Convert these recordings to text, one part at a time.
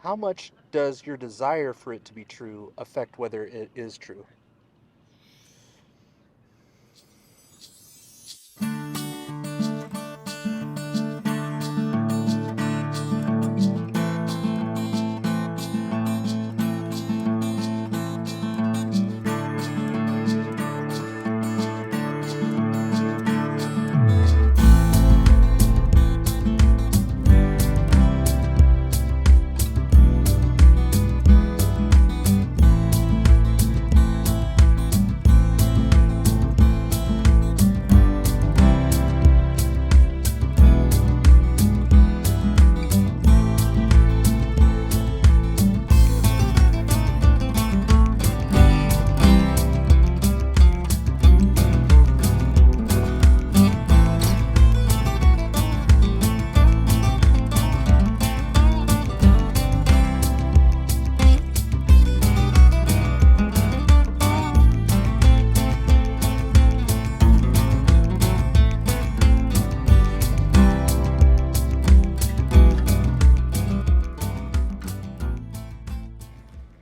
how much does your desire for it to be true affect whether it is true?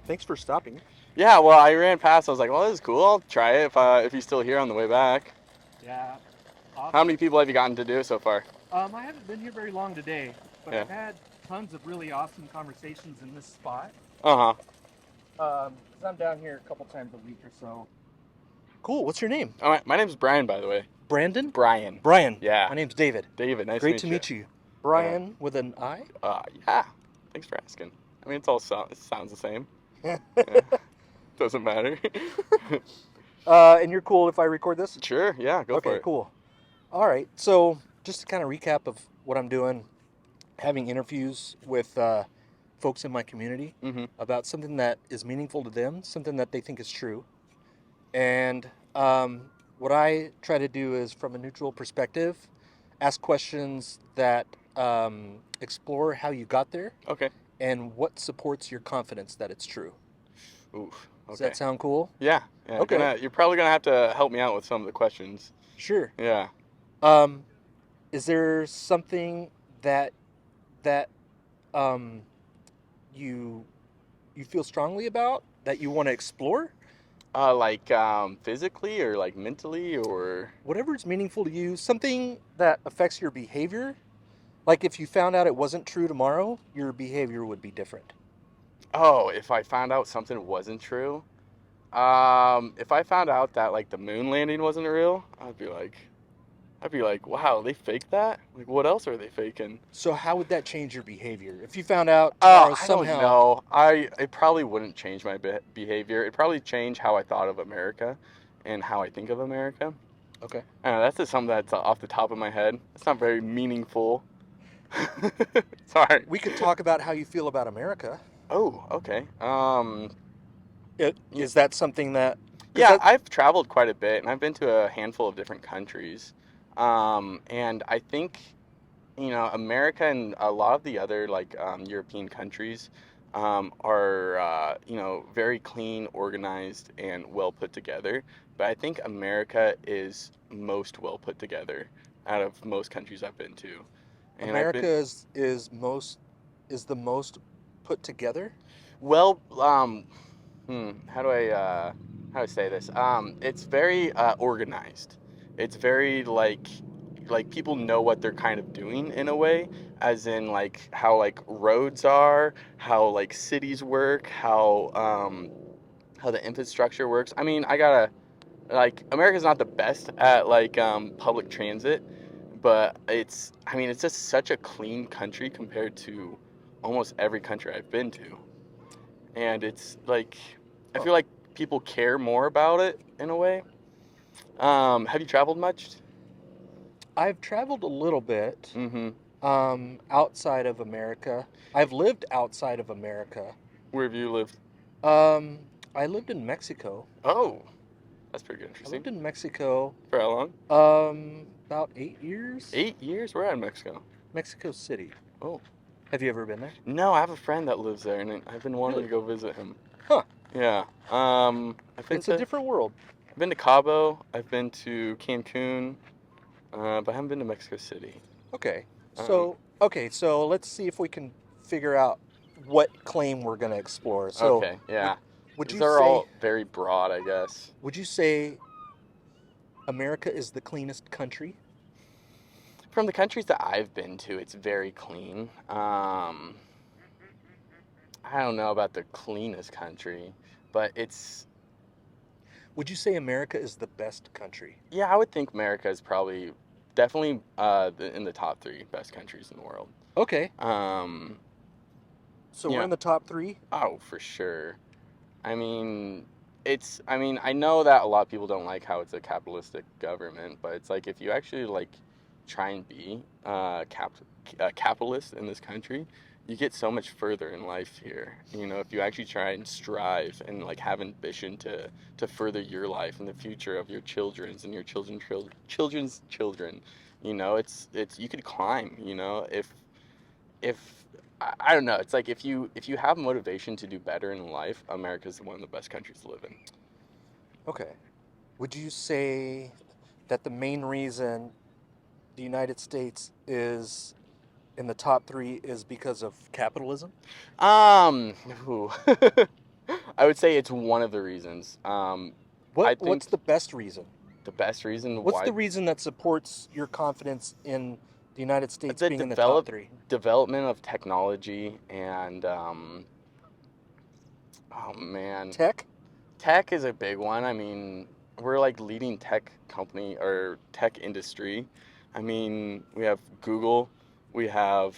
Thanks for stopping. Yeah, well, I ran past. I was like, well, this is cool. I'll try it if he's still here on the way back. Yeah, awesome. How many people have you gotten to do so far? I haven't been here very long today, but Yeah. I've had tons of really awesome conversations in this spot. Uh-huh. 'Cause I'm down here a couple times a week or so. Cool. What's your name? My name's Brian, by the way. Brandon? Brian. Brian. Yeah. My name's David. David, nice Great to to meet you. Brian with an I? Yeah. Thanks for asking. I mean, it sounds the same. Yeah. Doesn't matter. And you're cool if I record this? Sure, yeah, go for Okay, it. cool. All right. So just to kind of recap of what I'm doing, having interviews with folks in my community Mm-hmm. about something that is meaningful to them, something that they think is true. And what I try to do is, from a neutral perspective, ask questions that explore how you got there Okay. and what supports your confidence that it's true. Oof. Okay. Does that sound cool? Yeah. Okay. You're probably gonna have to help me out with some of the questions. Sure. Yeah. Is there something that um, you feel strongly about that you want to explore? Like physically or like mentally or. Whatever's meaningful to you, something that affects your behavior. Like if you found out it wasn't true tomorrow, your behavior would be different. Oh, if I found out something wasn't true. If I found out that like the moon landing wasn't real, I'd be like, wow, they faked that? Like, what else are they faking? So how would that change your behavior? If you found out Oh, tomorrow I don't somehow, know. It probably wouldn't change my behavior. It'd probably change how I thought of America and how I think of America. okay. I don't know, that's just something that's off the top of my head. It's not very meaningful. Sorry. We could talk about how you feel about America. Oh, okay. Is that something that? 'Cause Yeah, that- I've traveled quite a bit, and I've been to a handful of different countries. And I think, America and a lot of the other like European countries are, very clean, organized, and well put together. But I think America is most well put together out of most countries I've been to. And America is the most put together. well, how do I say this? It's very organized. It's very like people know what they're kind of doing in a way, as in like how like roads are, how like cities work, how the infrastructure works. I mean, America's not the best at like public transit, but it's just such a clean country compared to almost every country I've been to. And it's like I feel like people care more about it in a way. Have you traveled much? I've traveled a little bit Mm-hmm. outside of America. I've lived outside of America. Where have you lived? I lived in Mexico. Oh, that's pretty I interesting. lived in Mexico For how long? about 8 years. 8 years? We're out in Mexico. Mexico City. Oh. Have you ever been there? No, I have a friend that lives there, and I've been wanting to go visit him. Huh. Yeah. It's a different world. I've been to Cabo. I've been to Cancun, but I haven't been to Mexico City. Okay. So let's see if we can figure out what claim we're going to explore. So, Okay, would yeah. would These you are say all very broad, I guess. would you say America is the cleanest country? From the countries that I've been to, it's very clean. I don't know about the cleanest country, but it's, Would you say America is the best country? yeah, I would think America is probably definitely in the top three best countries in the world. Okay, Um, so we're yeah, in the top three. oh, for sure. I mean, I mean, I know that a lot of people don't like how it's a capitalistic government, but it's like if you actually like try and be capitalist in this country, you get so much further in life here. You know, if you actually try and strive and like have ambition to further your life and the future of your children's and your children's children, you know, it's you could climb. You know, if I don't know, it's like if you have motivation to do better in life, America's one of the best countries to live in. Okay. Would you say that the main reason the United States is in the top three is because of capitalism? Um, ooh. I would say it's one of the reasons. I What's think the best reason? the best reason What's why the reason that supports your confidence in the United States the being in the top three? development of technology and oh man, Tech? tech is a big one. I mean, we're like leading tech company or tech industry. I mean, we have Google, we have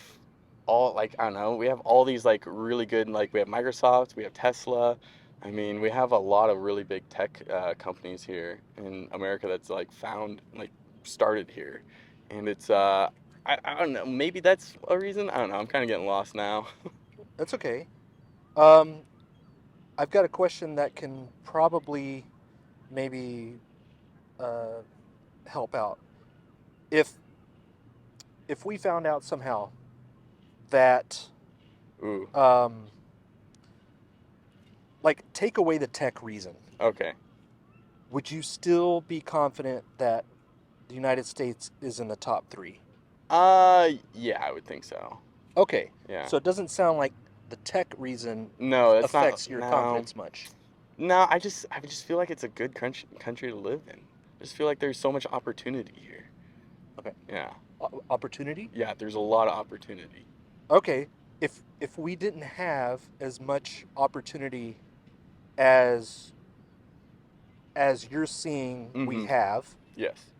all like I don't know, we have all these like really good like we have Microsoft, we have Tesla. I mean, we have a lot of really big tech companies here in America that's like found like started here, and it's I don't know, maybe that's a reason. I don't know. I'm kind of getting lost now. That's okay. Um, I've got a question that can probably maybe uh, help out. If if we found out somehow that Ooh, um, like take away the tech reason, okay. would you still be confident that the United States is in the top three? Yeah, I would think so. Okay, Yeah. so it doesn't sound like the tech reason No, that's not. affects your No, confidence much. no. I just feel like it's a good country to live in. I just feel like there's so much opportunity here. Okay, Yeah, opportunity. yeah. There's a lot of opportunity. Okay, if we didn't have as much opportunity as you're seeing we Mm-hmm. have, Yes.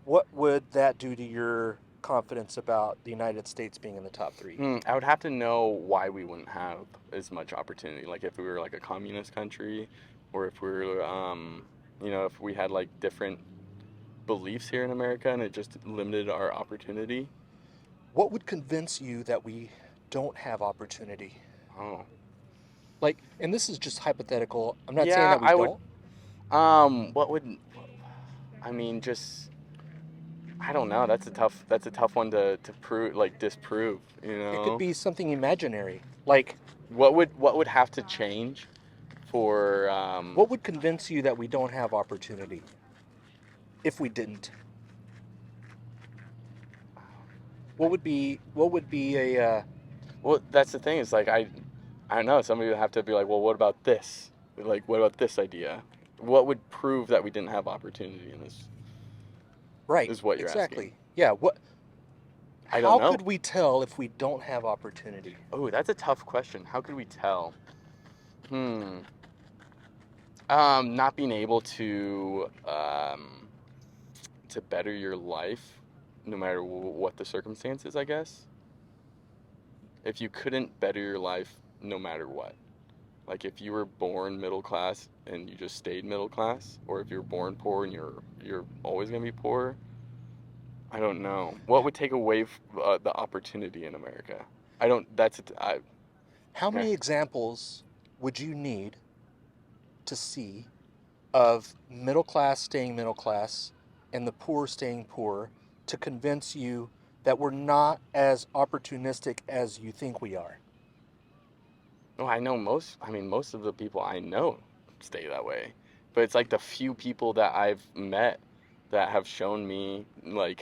what would that do to your confidence about the United States being in the top three? I would have to know why we wouldn't have as much opportunity. Like if we were like a communist country, or if we were, if we had like different beliefs here in America and it just limited our opportunity. What would convince you that we don't have opportunity? Oh, Like, and this is just hypothetical. I'm not saying yeah. that we I would. don't. What would? I mean, just I don't know. That's a tough one to prove like disprove, you It could know. be something imaginary. Like, What would have to change for what would convince you that we don't have opportunity if we didn't? I, What would be a well, that's the thing. It's like I don't know. Somebody would have to be like, well, what about this? Like, what about this idea? What would prove that we didn't have opportunity in this? right, Is what you're asking. exactly. Yeah, what I don't how know. could we tell if we don't have opportunity? Oh, that's a tough question. How could we tell? Hmm. Not being able to better your life, no matter what the circumstances, I guess. If you couldn't better your life, no matter what. Like if you were born middle class and you just stayed middle class, or if you're born poor and you're always gonna be poor. I don't know. What would take away the opportunity in America? I don't. That's it. How Okay. many examples would you need to see of middle class staying middle class and the poor staying poor to convince you that we're not as opportunistic as you think we are? Well, I know most. I mean, most of the people I know stay that way, but it's like the few people that I've met that have shown me like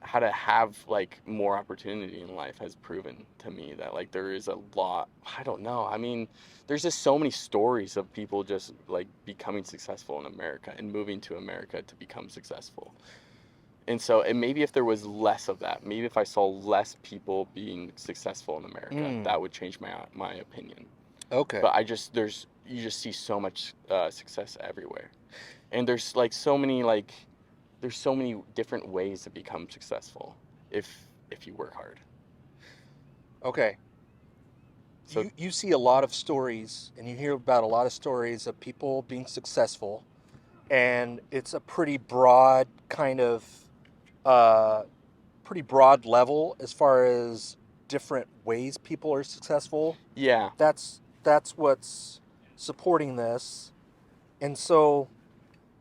how to have like more opportunity in life has proven to me that like there is a lot. I don't know. I mean, there's just so many stories of people just like becoming successful in America and moving to America to become successful. And so, and maybe if there was less of that, maybe if I saw less people being successful in America, Mm, that would change my opinion. okay. But you just see so much success everywhere, and there's so many different ways to become successful if you work hard. Okay. So You see a lot of stories, and you hear about a lot of stories of people being successful, and it's a uh, pretty broad level as far as different ways people are successful. yeah, That's what's supporting this. And so,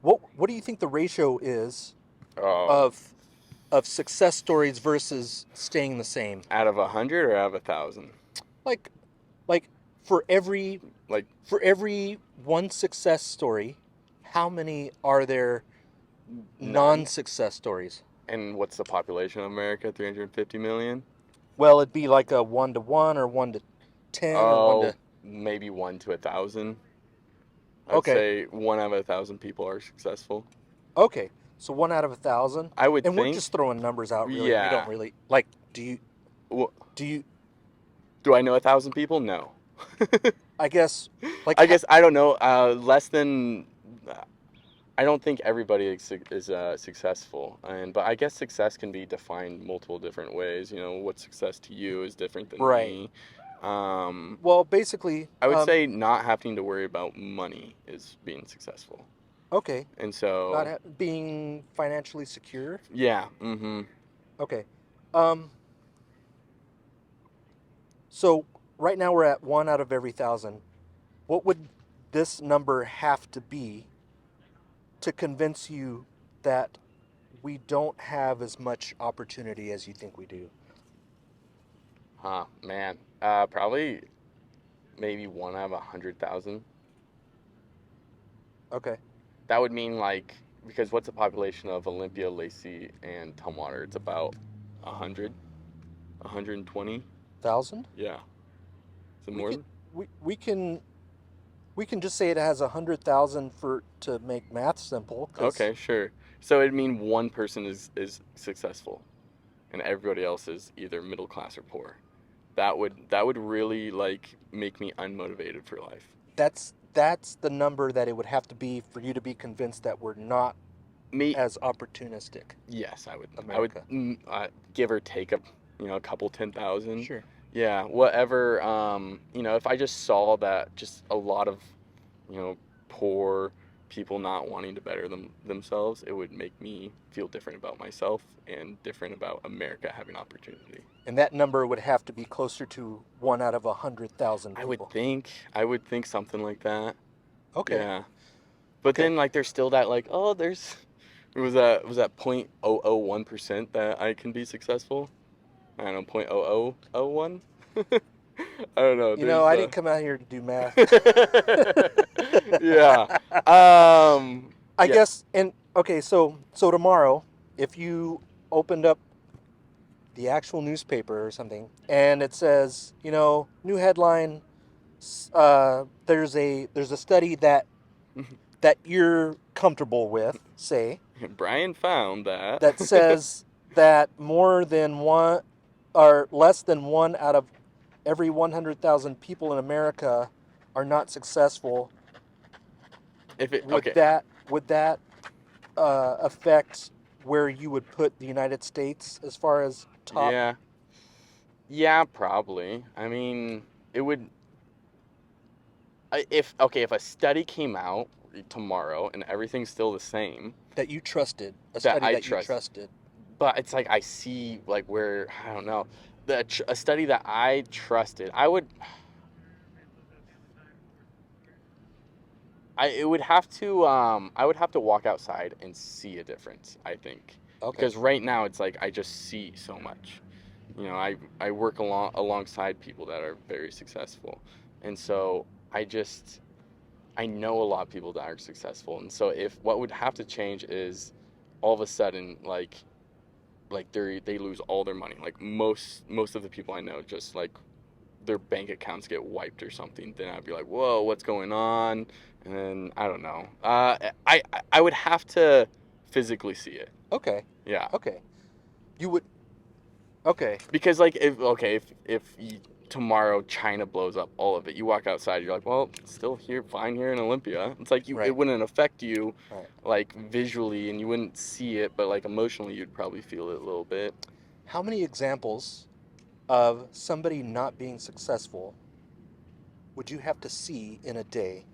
what do you think the ratio is oh, of success stories versus staying the same? out of 100 or out of 1,000? Like like for every Like, for every one success story, how many are there none. non-success stories? And what's the population of America? 350 million. Well, it'd be like a 1 to 1 or 1 to 10 or 1 Oh, to. maybe 1 to 1,000. I'd Okay. say 1 out of 1,000 people are successful. Okay. So 1 out of 1,000, I would and we're think. just throwing numbers out. Really, we don't Yeah. really like. Well, Do you? do I know 1,000 people? No. I guess like I guess I don't know. Less than. I don't think everybody is successful, but I guess success can be defined multiple different ways. You know, what success to you is different than right. me. Um, Well, basically, I would say not having to worry about money is being successful, okay, and not so being financially secure. yeah. Mm-hmm. Okay. Um. So right now we're at 1 out of every 1,000. What would this number have to be to convince you that we don't have as much opportunity as you think we do? Huh, man. Probably maybe 1 out of 100,000. Okay. That would mean like because what's the population of Olympia, Lacey, and Tumwater? It's about 100, 120. 1,000? Yeah. Is it We more could than? we can we can just say it has 100,000 for to make math simple, because Okay, sure. So it'd mean one person is successful, and everybody else is either middle class or poor. That would really like make me unmotivated for life. that's the number that it would have to be for you to be convinced that we're not Me, as opportunistic, yes, I would America. give or take a couple 10,000. Sure. Yeah, whatever. If I just saw that just a lot of poor people not wanting to better themselves, it would make me feel different about myself and different about America having opportunity. And that number would have to be closer to 1 out of 100,000 I would people. think I would think something like that. Okay. Yeah. But Okay. then like there's still that like there's was that 0.001% that I can be successful. I don't know, 0.0001. I don't know. I didn't come out here to do math. Yeah. Um. I Yeah. guess, and okay, so tomorrow, if you opened up the actual newspaper or something, and it says, new headline, there's a study that you're comfortable with, say, Brian found that. that says that more than one or less than 1 out of every 100,000 people in America are not successful. If it Would okay. that affect where you would put the United States as far as top? Yeah. Yeah, probably. I mean, it would if a study came out tomorrow and everything's still the same That you trusted, a that study I that you trust, trusted. but it's like I see like where I don't know a study that I trusted, it would have to I would have to walk outside and see a difference, I think. Okay. Because right now it's like I just see so much. I work alongside people that are very successful. And so I know a lot of people that are successful. And so if what would have to change is all of a sudden like they lose all their money. Like most of the people I know, just like their bank accounts get wiped or something, then I'd be like, whoa, what's going on? And then I don't know. I would have to physically see it. Okay. Yeah. Okay. You would. Okay. Because like if tomorrow China blows up all of it, you walk outside, you're like, well, it's still here, fine here in Olympia. It's like Right. it wouldn't affect you, Right. like visually, and you wouldn't see it, but like emotionally, you'd probably feel it a little bit. How many examples of somebody not being successful would you have to see in a day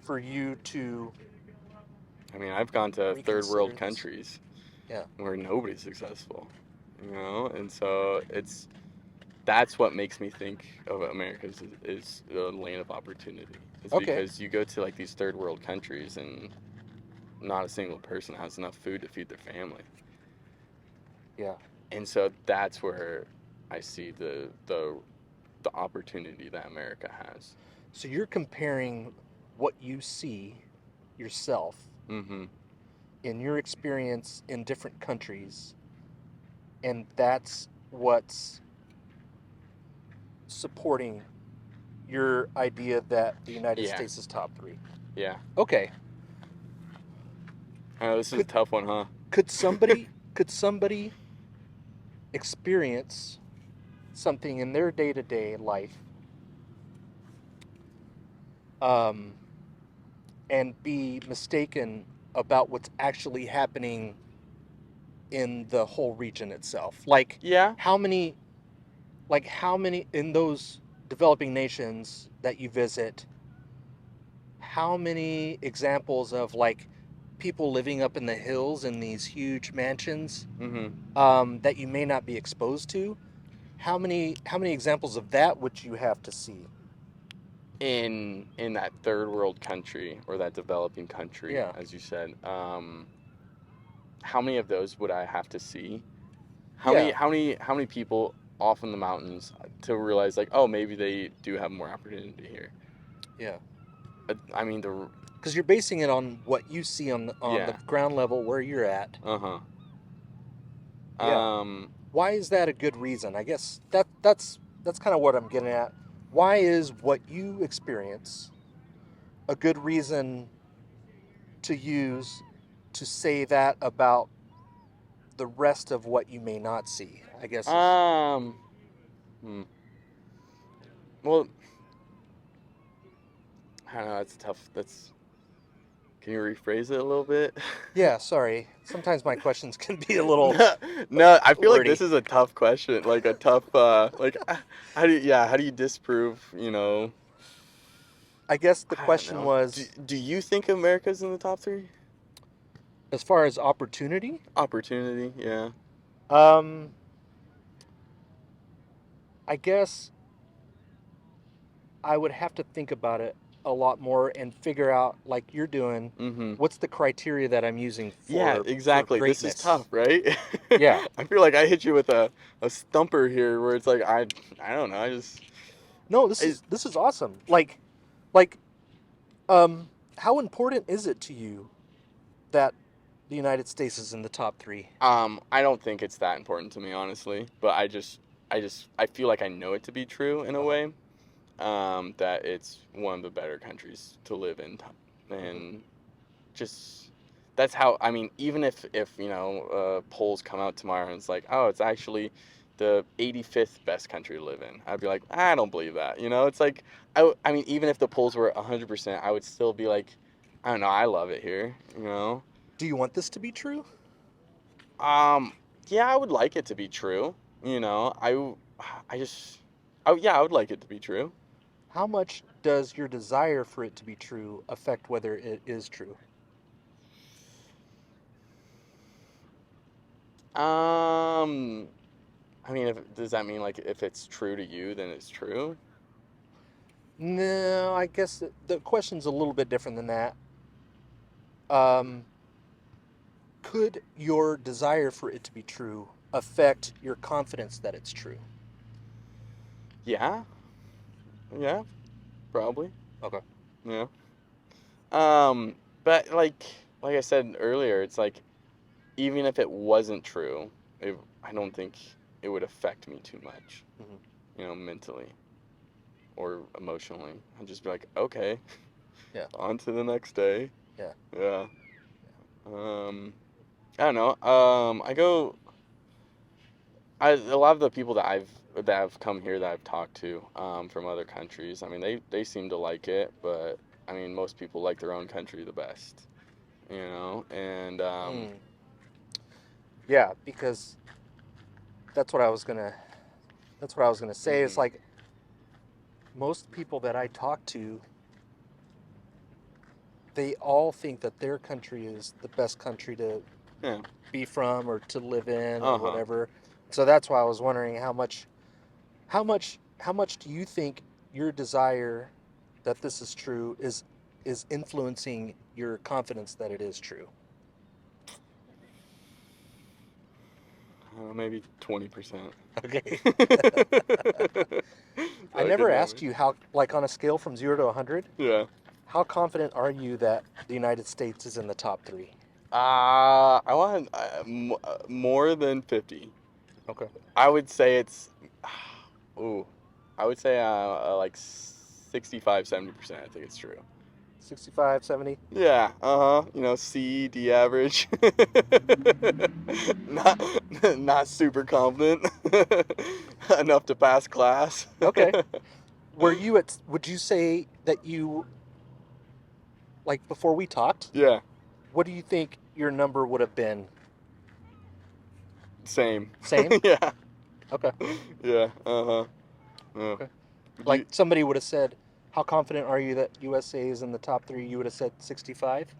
for you to I mean, I've gone to third reconsider world this? countries Yeah. where nobody's successful, and so that's what makes me think of America is a land of opportunity. It's Okay. because you go to like these third world countries and not a single person has enough food to feed their family. Yeah. And so that's where I see the opportunity that America has. So you're comparing what you see yourself Mm-hmm. in your experience in different countries, and that's what's supporting your idea that the United Yeah. States is top 3. Yeah. Okay. This is a tough one, huh? Could somebody experience something in their day-to-day life and be mistaken about what's actually happening in the whole region itself? Like Yeah. how many in those developing nations that you visit, how many examples of like people living up in the hills in these huge mansions Mm-hmm. that you may not be exposed to? How many examples of that would you have to see? In that third world country or that developing country, Yeah. as you said, how many of those would I have to see? Yeah. How many people off in the mountains to realize like, oh, maybe they do have more opportunity here? Yeah. I mean Because you're basing it on what you see on the yeah. ground level where you're at. Uh-huh. Yeah. Why is that a good reason? I guess that's kind of what I'm getting at. Why is what you experience a good reason to use to say that about the rest of what you may not see? I guess. Hmm. Well, I don't know, that's tough. Can you rephrase it a little bit? Yeah, sorry. Sometimes my questions can be a little No, I feel like wordy. this is a tough question. Like a tough how do you disprove, I guess the I don't question know. was Do you think America's in the top 3? as far as opportunity. Opportunity, yeah. Um, I guess I would have to think about it a lot more and figure out, like you're doing, Mm-hmm. what's the criteria that I'm using Yeah, for exactly. This is greatness. tough, right? Yeah. I feel like I hit you with a stumper here where it's like I don't know, No, this I, is awesome. Like, how important is it to you that the United States is in the top 3? I don't think it's that important to me, honestly. But I feel like I know it to be true in a Uh-huh. way. That it's one of the better countries to live in, and just that's how. I mean, even if polls come out tomorrow and it's like, oh, it's actually the 85th best country to live in, I'd be like, I don't believe that. It's like I mean, even if the polls were 100%, I would still be like, I don't know, I love it here. Do you want this to be true? Um, yeah, I would like it to be true. I just, oh yeah, I would like it to be true. How much does your desire for it to be true affect whether it is true? Um, I mean, does that mean like if it's true to you, then it's true? No, I guess the question's a little bit different than that. Um, could your desire for it to be true affect your confidence that it's true? Yeah, yeah, probably. Okay. Yeah. But like I said earlier, it's like even if it wasn't true, I don't think it would affect me too much, Mm-hmm. mentally or emotionally. I'd just be like, okay, Yeah. on to the next day. Yeah. Yeah. I don't know. A lot of the people that have come here that I've talked to, from other countries. I mean, they seem to like it, but I mean, most people like their own country the best, and Mm. Yeah, because that's what I was gonna. That's what I was gonna say. It's mhm. like most people that I talk to, they all think that their country is the best country to Yeah. be from or to live in or Uh-huh. whatever. So that's why I was wondering how much do you think your desire that this is true is influencing your confidence that it is true? Maybe 20%. Okay. I I never could asked maybe. you how, like on a scale from 0 to 100, Yeah. how confident are you that the United States is in the top three? I want more than 50. Okay. I would say it's, ooh, I would say like 65, 70%. I think it's true. 65, 70? Yeah, C, D average. Not not super confident. Enough to pass class. Okay. Would you say that you, like before we talked, Yeah, what do you think your number would have been? same. Same? Yeah. Okay. Yeah, uh-huh. Yeah. Okay. Would Like you somebody would have said, how confident are you that USA is in the top three? You would have said 65?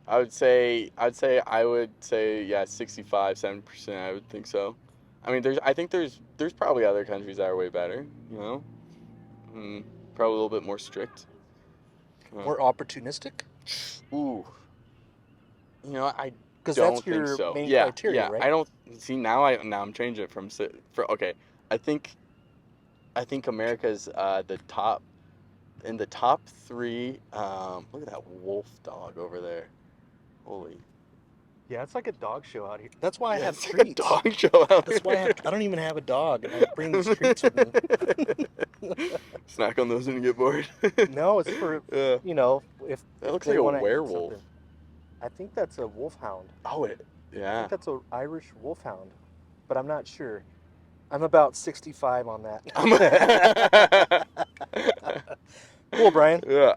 I would say yeah, 65, 70%, I would think so. I mean, I think there's probably other countries that are way better, you know? Mm, Probably a little bit more strict. Uh, More opportunistic? Ooh, I Because that's don't think your so. main Yeah, criteria, yeah. right? I don't see now I'm changing it for okay. I think I think America's the top in the top 3. Look at that wolf dog over there. Holy. Yeah, it's like a dog show out here. That's why I Yeah, have it's like a treats. dog show out That's why here. I don't even have a dog, and I bring these treats with me. Snack on those when you get bored. No, it's for, Yeah. That if looks like they a want to eat werewolf. something. I think that's a wolfhound. Oh, I think yeah. that's a Irish wolfhound, but I'm not sure. I'm about 65 on that. Cool, Brian. Yeah.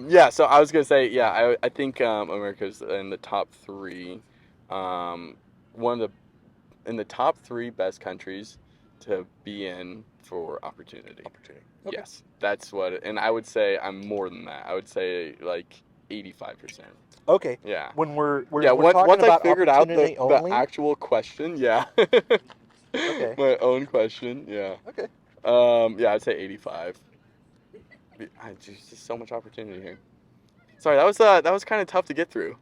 Yeah. So I was gonna say, yeah. I think America's in the top 3. One of in the top 3 best countries to be in for opportunity. Opportunity. Okay. Yes, that's what. And I would say I'm more than that. I would say like 85%. Okay. Yeah. When Yeah. we're talking Once I about figured out opportunity the only. actual question, yeah. Okay. My own question, yeah. Okay. Yeah, I'd say 85. There's just so much opportunity here. Sorry, that was kind of tough to get through.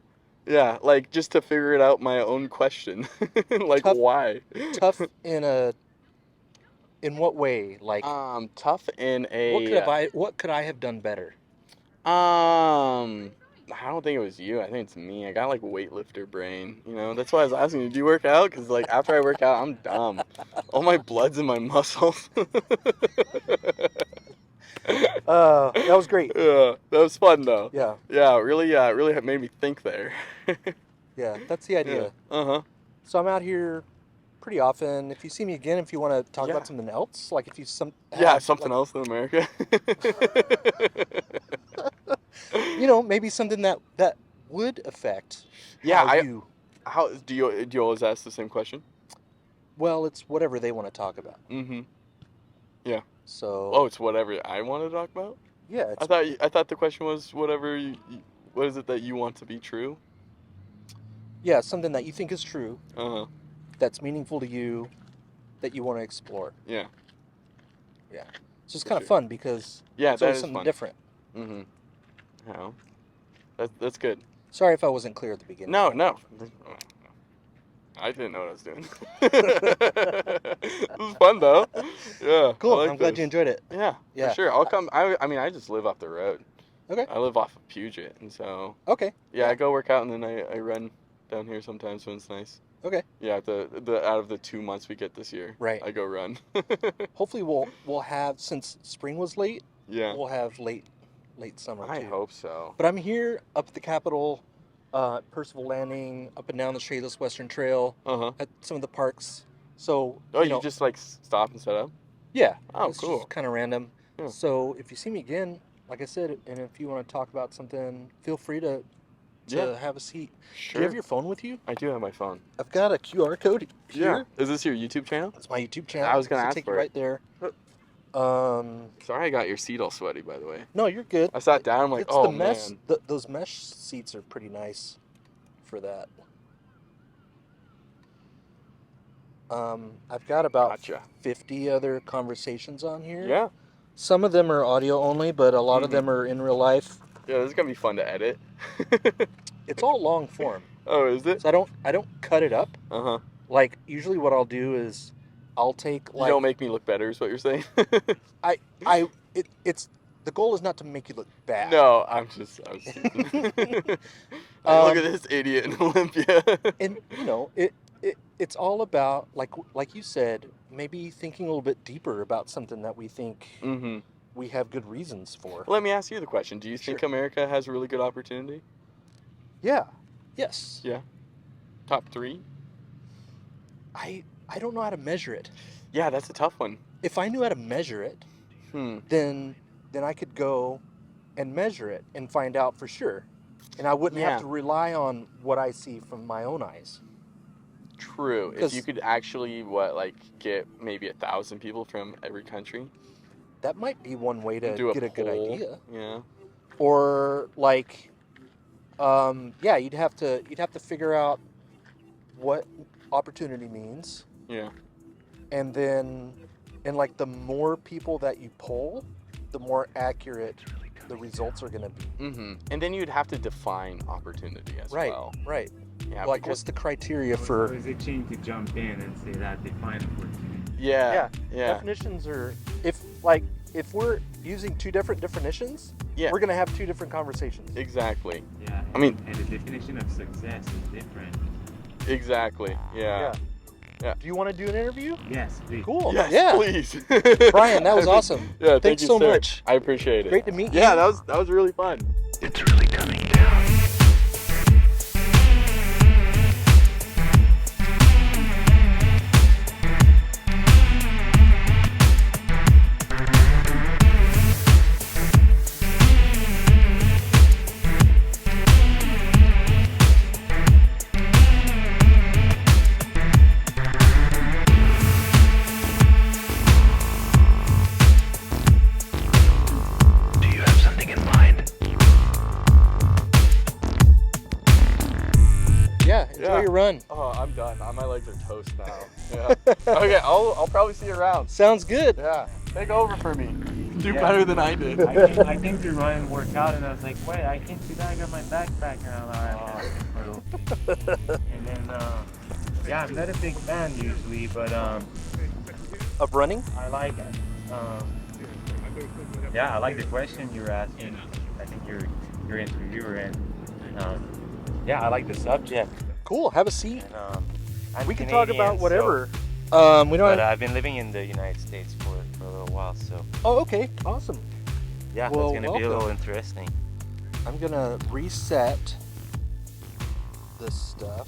Yeah, like just to figure it out my own question. Like Tough. why? Tough in what way? Like Tough in a what could I have done better? I don't think it was you. I think it's me. I got like weightlifter brain. That's why I was asking you. Do you work out? Because like after I work out, I'm dumb. All my blood's in my muscles. That was great. Yeah, that was fun though. Yeah. Yeah, really made me think there. Yeah, that's the Yeah. idea. Uh-huh. So I'm out here pretty often. If you see me again, if you want to talk Yeah. about something else, like if you Yeah, have something like, else in America. maybe something that would affect Yeah, how you. how do you always ask the same question? Well, it's whatever they want to talk about. Mm-hmm. Yeah. So Oh, it's whatever I want to talk about? yeah, it's I thought the question was whatever what is it that you want to be true? yeah something that you think is true, Uh-huh. that's meaningful to you, that you want to explore. Yeah. Yeah, it's just For kind of sure. fun because Yeah, it's that always is something fun. different. Mm-hmm. Yeah. That's good. Sorry if I wasn't clear at the beginning. No. I didn't know what I was doing. This is fun though. Yeah, I Cool. like I'm glad you this. enjoyed it. Yeah, for Yeah. sure. I'll come. I mean, I just live off the road. Okay. I live off of Puget, and so Okay. yeah, I go work out and then I run down here sometimes when it's nice. Okay. Yeah, the out of the 2 months we get this year, Right. I go run. Hopefully we'll have, since spring was late, Yeah, we'll have late summer I too. hope so. But I'm here up at the Capitol, Percival Landing, up and down the Shayless Western Trail, Uh-huh. at some of the parks. So Oh, you know, just like stop and set up? yeah. Oh, It's cool. just kind of random. Yeah. So if you see me again, like I said, and if you want to talk about something, feel free to Yeah. have a seat. Sure. Do you have your phone with you? I do have my phone. I've got a QR code here. Yeah. Is this your YouTube channel? It's my YouTube channel. I was gonna so ask take for you it. right there. Sorry I got your seat all sweaty, by the way. No, you're good. I sat down, I'm like, It's oh, the mesh. man. Those mesh seats are pretty nice for that. I've got about Gotcha. 50 other conversations on here. Yeah. Some of them are audio only, but a lot of them are in real life. Yeah, this is gonna be fun to edit. It's all long form. Oh, is it? So I don't cut it up. Uh-huh. Like usually what I'll do is I'll take You like don't make me look better is what you're saying? it's the goal is not to make you look bad. No, I was teasing. Look at this idiot in Olympia. And you know, it's all about like you said, maybe thinking a little bit deeper about something that we think Mm-hmm. we have good reasons for. Let me ask you the question. Do you think Sure. America has a really good opportunity? Yeah. Yes. Yeah. Top 3? I don't know how to measure it. Yeah, that's a tough one. If I knew how to measure it, then I could go and measure it and find out for sure. And I wouldn't Yeah. have to rely on what I see from my own eyes. True. If 'Cause- you could actually, get maybe 1,000 people from every country. That might be one way to Do get a good poll. idea. Yeah. Or like, yeah, you'd have to figure out what opportunity means, Yeah. and then, and like the more people that you poll, the more accurate the results are going to be. Mm-hmm. And then you'd have to define opportunity as well. Right. Yeah. Like, because- what's the criteria So for? is it changing to jump in and say that define opportunity? Yeah. Yeah. Definitions are if we're using two different definitions, Yeah. we're going to have two different conversations. Exactly. Yeah. I mean- and the definition of success is different. Exactly. Yeah. Yeah. Do you want to do an interview? Yes, please. Cool. Yes, Yeah. please. Brian, that was awesome. Yeah, thank Thanks you so sir. much. I appreciate it. Great to meet you. Yeah, that was really fun. It's really coming down. Do you have something in mind? Yeah, enjoy Yeah. your run. Oh, I'm done. My legs are toast now. Yeah. Okay, I'll probably see you around. Sounds good. Yeah. Take over for me. Do Yeah. better than I did. I came to run and work out, and I was like, wait, I can't do that. I got my backpack now. And then, yeah, I'm not a big fan usually, but Of running? I like it. Yeah, I like the question you're asking. I think you're interviewer, and yeah, I like the subject. Cool. Have a seat. And, I'm We can talk Canadian, about so- whatever. We don't. But I've been living in the United States for a little while, so Oh, okay. Awesome. yeah, Well, it's gonna be a little welcome. interesting. I'm gonna reset this stuff.